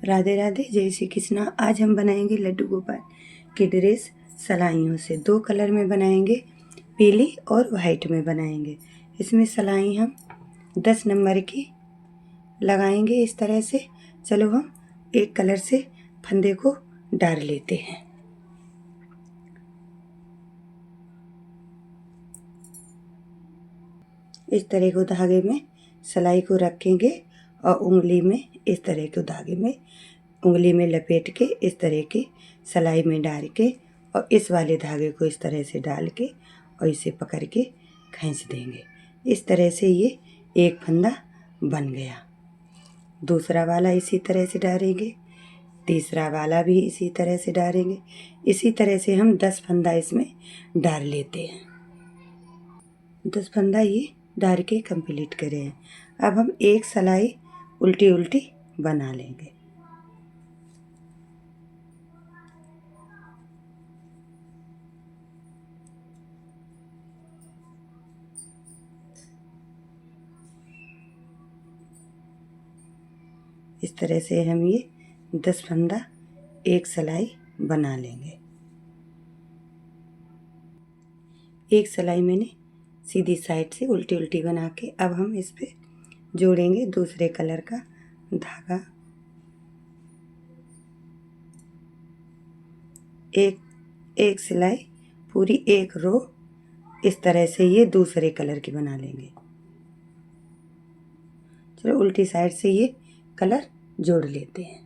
राधे राधे, जय श्री कृष्णा। आज हम बनाएंगे लड्डू गोपाल की ड्रेस सलाइयों से। दो कलर में बनाएंगे, पीली और वाइट में बनाएंगे। इसमें सलाई हम 10 नंबर की लगाएंगे इस तरह से। चलो हम एक कलर से फंदे को डाल लेते हैं। इस तरह को धागे में सलाई को रखेंगे और उंगली में इस तरह के धागे में उंगली में लपेट के इस तरह की सलाई में डाल के और इस वाले धागे को इस तरह से डाल के और इसे पकड़ के खींच देंगे। इस तरह से ये एक फंदा बन गया। दूसरा वाला इसी तरह से डालेंगे, तीसरा वाला भी इसी तरह से डालेंगे। इसी तरह से हम 10 फंदा इसमें डाल लेते हैं। 10 फंदा ये डाल के कंप्लीट करें। अब हम एक सलाई उल्टी उल्टी बना लेंगे। इस तरह से हम ये 10 फंदा एक सलाई बना लेंगे। एक सलाई मैंने सीधी साइड से उल्टी उल्टी बना के अब हम इस पे जोड़ेंगे दूसरे कलर का धागा। एक सिलाई पूरी एक रो इस तरह से ये दूसरे कलर की बना लेंगे। चलो उल्टी साइड से ये कलर जोड़ लेते हैं।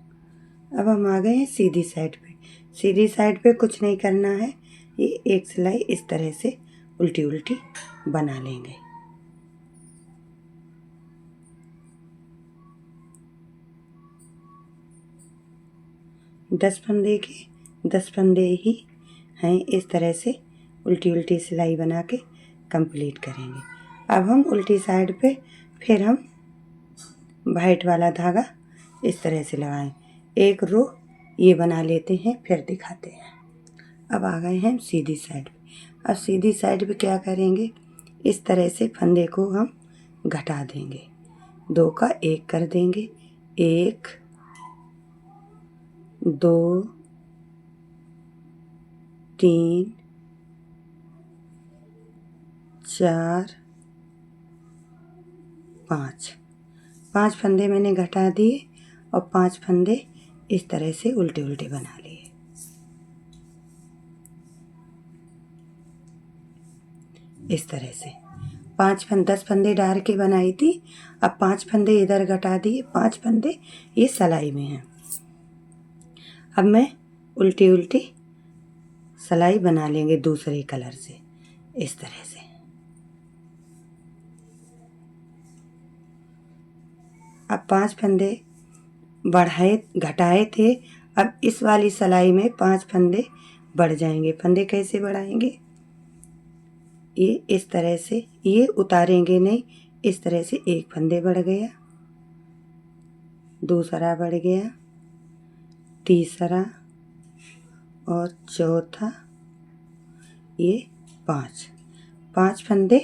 अब हम आ गए हैं सीधी साइड पे। सीधी साइड पे कुछ नहीं करना है, ये एक सिलाई इस तरह से उल्टी उल्टी बना लेंगे। दस फंदे ही हैं, इस तरह से उल्टी उल्टी सिलाई बना के कंप्लीट करेंगे। अब हम उल्टी साइड पे फिर हम वाइट वाला धागा इस तरह से लगाएं। एक रो ये बना लेते हैं, फिर दिखाते हैं। अब आ गए हैं सीधी साइड पे। अब सीधी साइड पे क्या करेंगे, इस तरह से फंदे को हम घटा देंगे। 2 का 1 कर देंगे। 1 2 3 4 5 फंदे मैंने घटा दिए और 5 फंदे इस तरह से उल्टे उल्टे बना लिए। इस तरह से 10 फंदे डाल के बनाई थी। अब 5 फंदे इधर घटा दिए, 5 फंदे ये सलाई में हैं। अब मैं उल्टी उल्टी सलाई बना लेंगे दूसरे कलर से इस तरह से। अब 5 फंदे घटाए थे, अब इस वाली सलाई में 5 फंदे बढ़ जाएंगे। फंदे कैसे बढ़ाएंगे, ये इस तरह से, ये उतारेंगे नहीं, इस तरह से एक फंदे बढ़ गया, दूसरा बढ़ गया, तीसरा और चौथा, ये 5 फंदे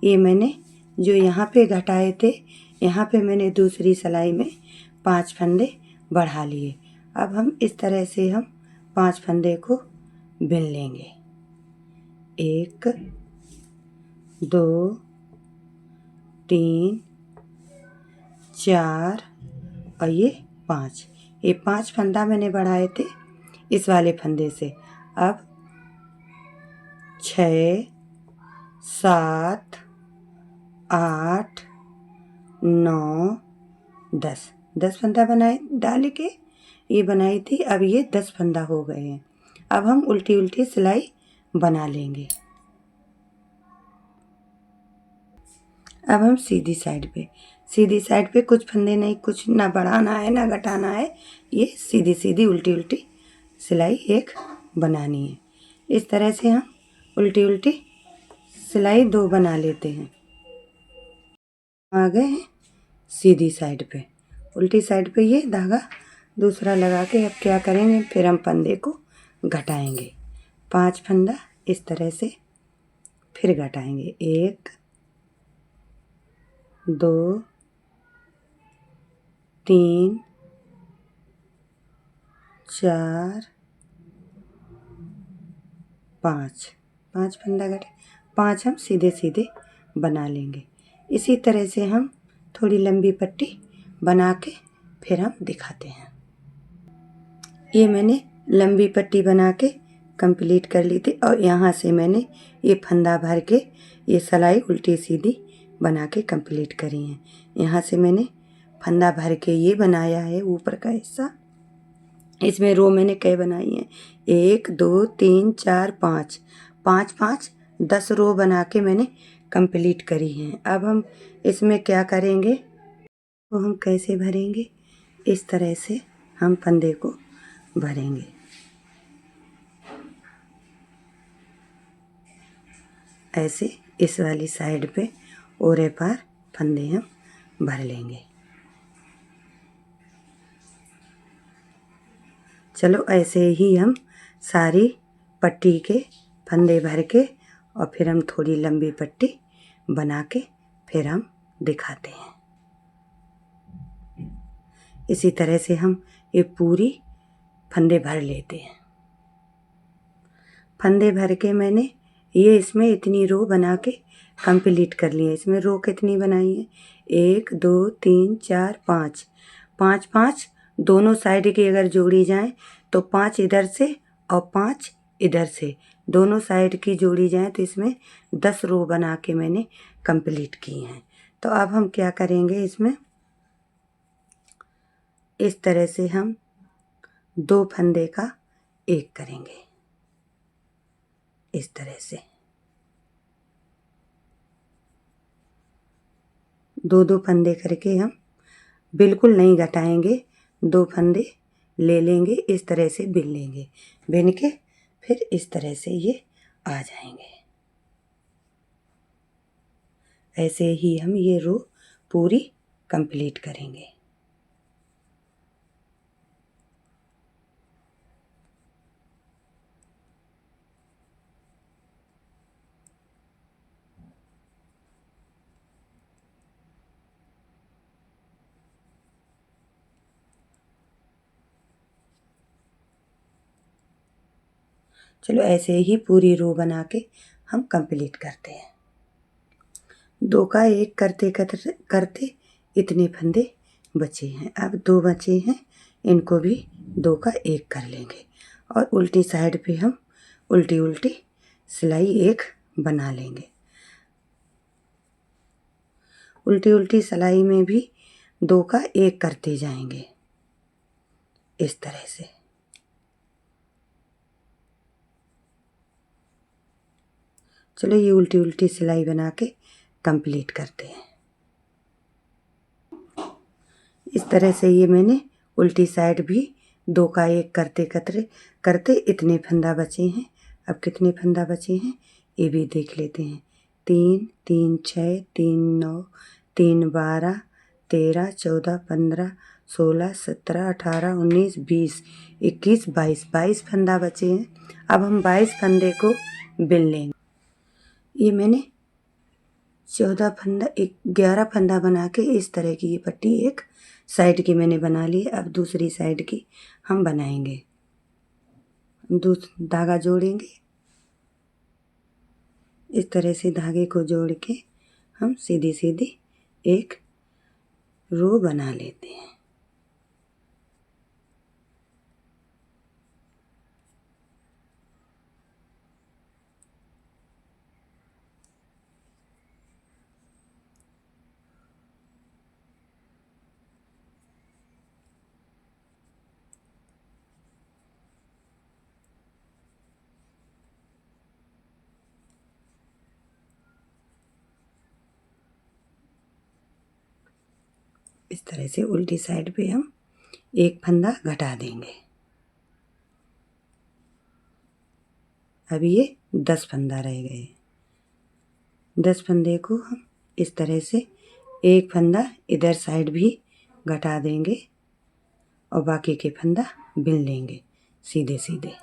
ये मैंने जो यहाँ पे घटाए थे, यहाँ पे मैंने दूसरी सलाई में 5 फंदे बढ़ा लिए। अब हम इस तरह से हम 5 फंदे को बिन लेंगे। 1 2 3 4 और ये 5। ये 5 फंदा मैंने बढ़ाए थे इस वाले फंदे से। अब 6 7 8 9 10 फंदा बनाए डाल के ये बनाई थी। अब ये 10 फंदा हो गए हैं। अब हम उल्टी उल्टी सिलाई बना लेंगे। अब हम सीधी साइड पे कुछ फंदे नहीं, कुछ ना बढ़ाना है ना घटाना है, ये सीधी सीधी उल्टी उल्टी सिलाई एक बनानी है। इस तरह से हम उल्टी उल्टी सिलाई 2 बना लेते हैं। आ गए हैं सीधी साइड पे। उल्टी साइड पे ये धागा दूसरा लगा के अब क्या करेंगे, फिर हम फंदे को घटाएंगे। 5 फंदा इस तरह से फिर घटाएंगे। 1 2 3 4 5 5 फंदा घटे, 5 हम सीधे सीधे बना लेंगे। इसी तरह से हम थोड़ी लंबी पट्टी बना के फिर हम दिखाते हैं। ये मैंने लंबी पट्टी बना के कंप्लीट कर ली थी और यहाँ से मैंने ये फंदा भर के ये सिलाई उल्टी सीधी बना के कंप्लीट करी है। यहाँ से मैंने फंदा भर के ये बनाया है ऊपर का हिस्सा। इसमें रो मैंने कई बनाई हैं, 1 2 3 4 5 5 5 10 रो बना के मैंने कंप्लीट करी हैं। अब हम इसमें क्या करेंगे, तो हम कैसे भरेंगे, इस तरह से हम फंदे को भरेंगे। ऐसे इस वाली साइड पे ओरे पार फंदे हम भर लेंगे। चलो ऐसे ही हम सारी पट्टी के फंदे भर के और फिर हम थोड़ी लंबी पट्टी बना के फिर हम दिखाते हैं। इसी तरह से हम ये पूरी फंदे भर लेते हैं। फंदे भर के मैंने ये इसमें इतनी रो बना के कंप्लीट कर ली है। इसमें रो कितनी बनाई है, 1 2 3 4 5 5 5 दोनों साइड की अगर जोड़ी जाए तो 5 इधर से और 5 इधर से, दोनों साइड की जोड़ी जाए तो इसमें 10 रो बना के मैंने कंप्लीट की हैं। तो अब हम क्या करेंगे, इसमें इस तरह से हम 2 फंदे का एक करेंगे। इस तरह से 2 फंदे करके हम बिल्कुल नहीं घटाएंगे, 2 फंदे ले लेंगे, इस तरह से बिन लेंगे। बिन के फिर इस तरह से ये आ जाएंगे। ऐसे ही हम ये रो पूरी कंप्लीट करेंगे। चलो ऐसे ही पूरी रो बना के हम कंप्लीट करते हैं। 2 का 1 करते करते इतने फंदे बचे हैं। अब 2 बचे हैं, इनको भी 2 का 1 कर लेंगे और उल्टी साइड पे हम उल्टी उल्टी सिलाई एक बना लेंगे। उल्टी उल्टी सिलाई में भी 2 का 1 करते जाएंगे इस तरह से। चलो ये उल्टी उल्टी सिलाई बना के कंप्लीट करते हैं। इस तरह से ये मैंने उल्टी साइड भी 2 का 1 करते करते इतने फंदा बचे हैं। अब कितने फंदा बचे हैं ये भी देख लेते हैं। 3 3 6 3 9 3 12 13 14 15 16 17 18 19 20 21 22 फंदा बचे हैं। अब हम 22 फंदे को बिन लेंगे। ये मैंने 11 फंदा बना के इस तरह की ये पट्टी एक साइड की मैंने बना ली है। अब दूसरी साइड की हम बनाएंगे। धागा जोड़ेंगे, इस तरह से धागे को जोड़ के हम सीधी सीधी एक रो बना लेते हैं। इस तरह से उल्टी साइड पे हम एक फंदा घटा देंगे। अभी ये 10 फंदा रह गए। 10 फंदे को हम इस तरह से एक फंदा इधर साइड भी घटा देंगे और बाकी के फंदा बिन लेंगे सीधे सीधे।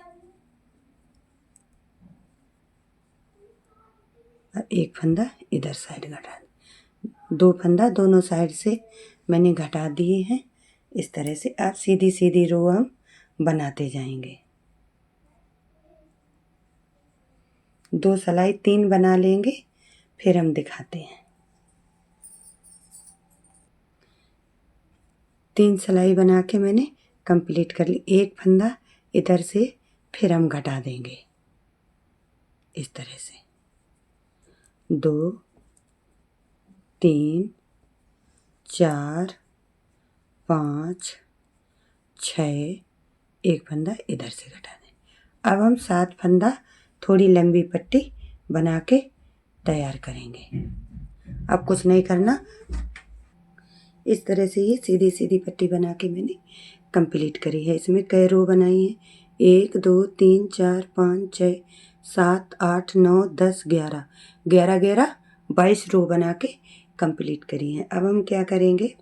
और एक फंदा इधर साइड घटा, 2 फंदा दोनों साइड से मैंने घटा दिए हैं। इस तरह से अब सीधी सीधी रो हम बनाते जाएंगे। 2 सिलाई 3 बना लेंगे, फिर हम दिखाते हैं। 3 सिलाई बना के मैंने कंप्लीट कर ली। एक फंदा इधर से फिर हम घटा देंगे इस तरह से। 2 3 4 5 6, एक फंदा इधर से घटा दें। अब हम 7 फंदा थोड़ी लंबी पट्टी बना के तैयार करेंगे। अब कुछ नहीं करना, इस तरह से ये सीधी सीधी पट्टी बना के मैंने कंप्लीट करी है। इसमें कई रो बनाई है? 1 2 3 4 5 6 7 8 9 10 11 11 11 22 रो बना के कंप्लीट करी है। अब हम क्या करेंगे,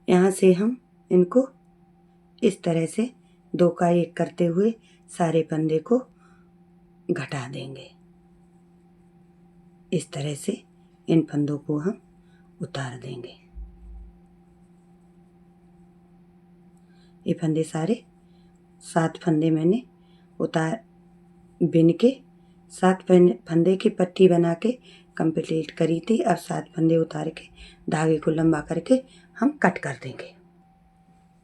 यहाँ से हम इनको इस तरह से 2 का 1 करते हुए सारे फंदे को घटा देंगे। इस तरह से इन फंदों को हम उतार देंगे। ये फंदे सारे 7 फंदे मैंने बिन के 7 फंदे की पट्टी बना के कंप्लीट करी थी। अब 7 फंदे उतार के धागे को लंबा करके हम कट कर देंगे।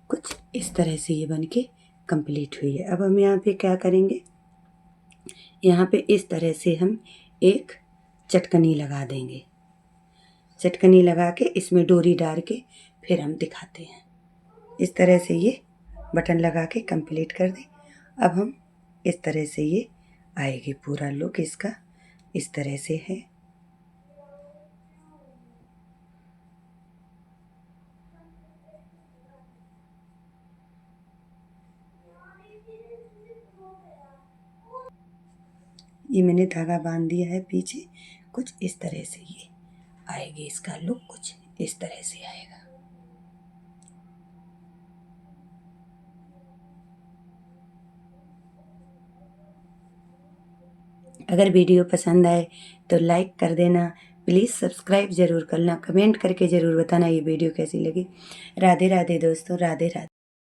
कुछ इस तरह से ये बन के कंप्लीट हुई है। अब हम यहाँ पे क्या करेंगे, यहाँ पे इस तरह से हम एक चटकनी लगा देंगे। चटकनी लगा के इसमें डोरी डाल के फिर हम दिखाते हैं। इस तरह से ये बटन लगा के कंप्लीट कर दें। अब हम इस तरह से ये आएगी, पूरा लुक इसका इस तरह से है। ये मैंने धागा बांध दिया है पीछे। कुछ इस तरह से ये आएगी, इसका लुक कुछ इस तरह से आएगा। अगर वीडियो पसंद आए तो लाइक कर देना, प्लीज़ सब्सक्राइब ज़रूर करना, कमेंट करके ज़रूर बताना ये वीडियो कैसी लगी। राधे राधे दोस्तों, राधे राधे।